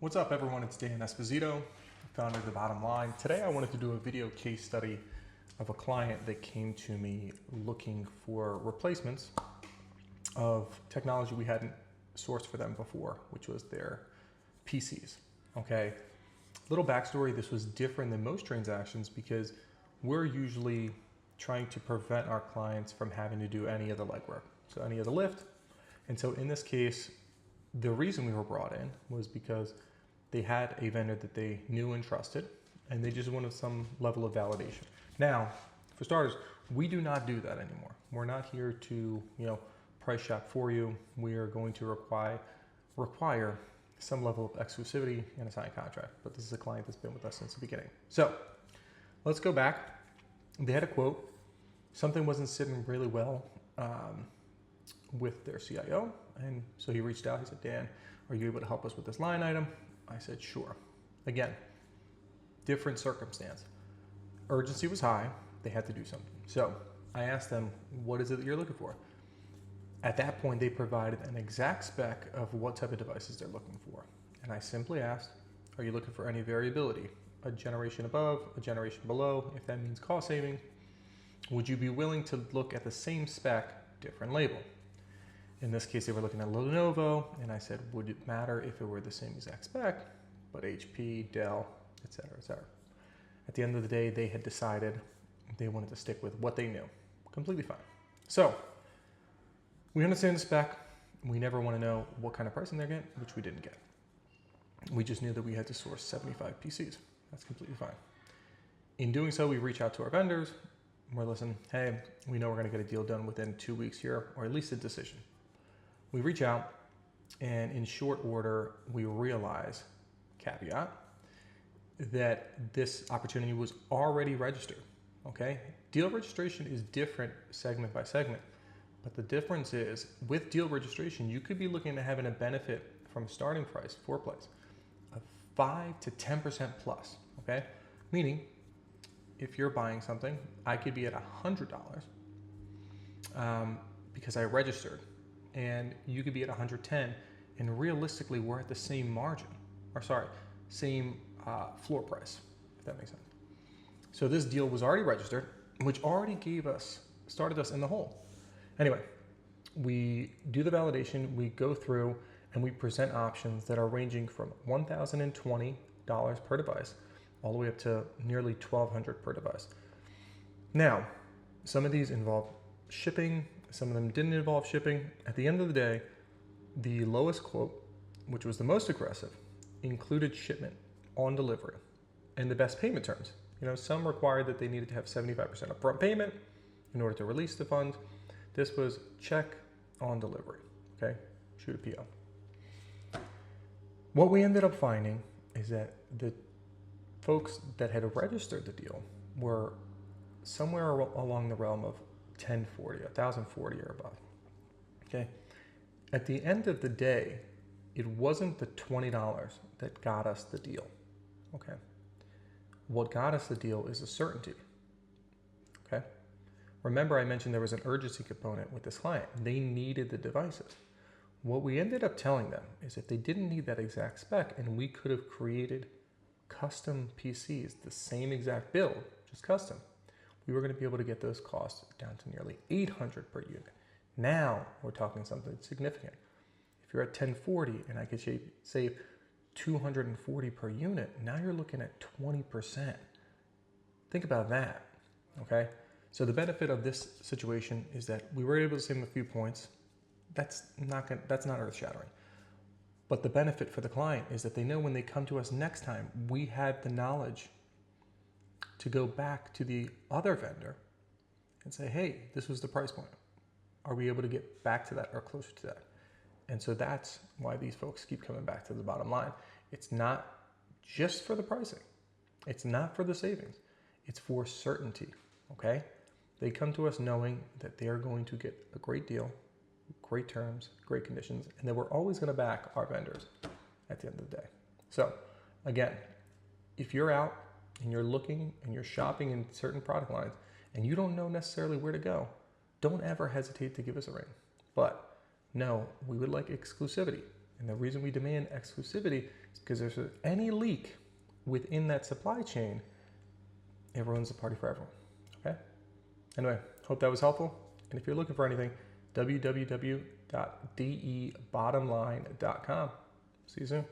What's up everyone, it's Dan Esposito, founder of The Bottom Line. Today I wanted to do a video case study of a client that came to me looking for replacements of technology we hadn't sourced for them before, which was their PCs, okay? Little backstory, this was different than most transactions because we're usually trying to prevent our clients from having to do any of the legwork, so any of the lift. And so in this case, the reason we were brought in was because they had a vendor that they knew and trusted, and they just wanted some level of validation. Now, for starters, we do not do that anymore. We're not here to, price shop for you. We are going to require some level of exclusivity and a signed contract, but this is a client that's been with us since the beginning. So let's go back. They had a quote. Something wasn't sitting really well with their CIO, and so he reached out. He said, Dan, are you able to help us with this line item? I said, sure. Again, different circumstance. Urgency was high. They had to do something. So I asked them, what is it that you're looking for? At that point, they provided an exact spec of what type of devices they're looking for. And I simply asked, are you looking for any variability? A generation above, a generation below, if that means cost saving? Would you be willing to look at the same spec, different label? In this case, they were looking at Lenovo, and I said, would it matter if it were the same exact spec, but HP, Dell, et cetera, et cetera. At the end of the day, they had decided they wanted to stick with what they knew. Completely fine. So we understand the spec. We never want to know what kind of pricing they're getting, which we didn't get. We just knew that we had to source 75 PCs. That's completely fine. In doing so, we reach out to our vendors. We're listening, hey, we know we're going to get a deal done within 2 weeks here, or at least a decision. We reach out, and in short order, we realize, caveat, that this opportunity was already registered, okay? Deal registration is different segment by segment, but the difference is with deal registration, you could be looking at having a benefit from starting price, floor price, of 5 to 10% plus, okay? Meaning, if you're buying something, I could be at $100 because I registered, and you could be at 110, and realistically, we're at the same margin, same floor price, if that makes sense. So this deal was already registered, which already started us in the hole. Anyway, we do the validation, we go through, and we present options that are ranging from $1,020 per device, all the way up to nearly $1,200 per device. Now, some of these involve shipping, some of them didn't involve shipping. At the end of the day, the lowest quote, which was the most aggressive, included shipment on delivery and the best payment terms. Some required that they needed to have 75% upfront payment in order to release the funds. This was check on delivery, okay? Shoot a PO. What we ended up finding is that the folks that had registered the deal were somewhere along the realm of 1,040 or above, okay? At the end of the day, it wasn't the $20 that got us the deal, okay? What got us the deal is a certainty, okay? Remember I mentioned there was an urgency component with this client. They needed the devices. What we ended up telling them is if they didn't need that exact spec and we could have created custom PCs, the same exact build, just custom, we were going to be able to get those costs down to nearly $800 per unit. Now we're talking something significant. If you're at 1040 and I could save $240 per unit, now you're looking at 20%. Think about that, okay? So the benefit of this situation is that we were able to save them a few points. That's not earth-shattering. But the benefit for the client is that they know when they come to us next time, we have the knowledge to go back to the other vendor and say, hey, this was the price point. Are we able to get back to that or closer to that? And so that's why these folks keep coming back to The Bottom Line. It's not just for the pricing. It's not for the savings. It's for certainty, okay? They come to us knowing that they are going to get a great deal, great terms, great conditions, and that we're always going to back our vendors at the end of the day. So again, if you're out and you're looking and you're shopping in certain product lines and you don't know necessarily where to go, don't ever hesitate to give us a ring. But no, we would like exclusivity. And the reason we demand exclusivity is because if there's any leak within that supply chain, it ruins the party for everyone. Okay? Anyway, hope that was helpful. And if you're looking for anything, www.debottomline.com. See you soon.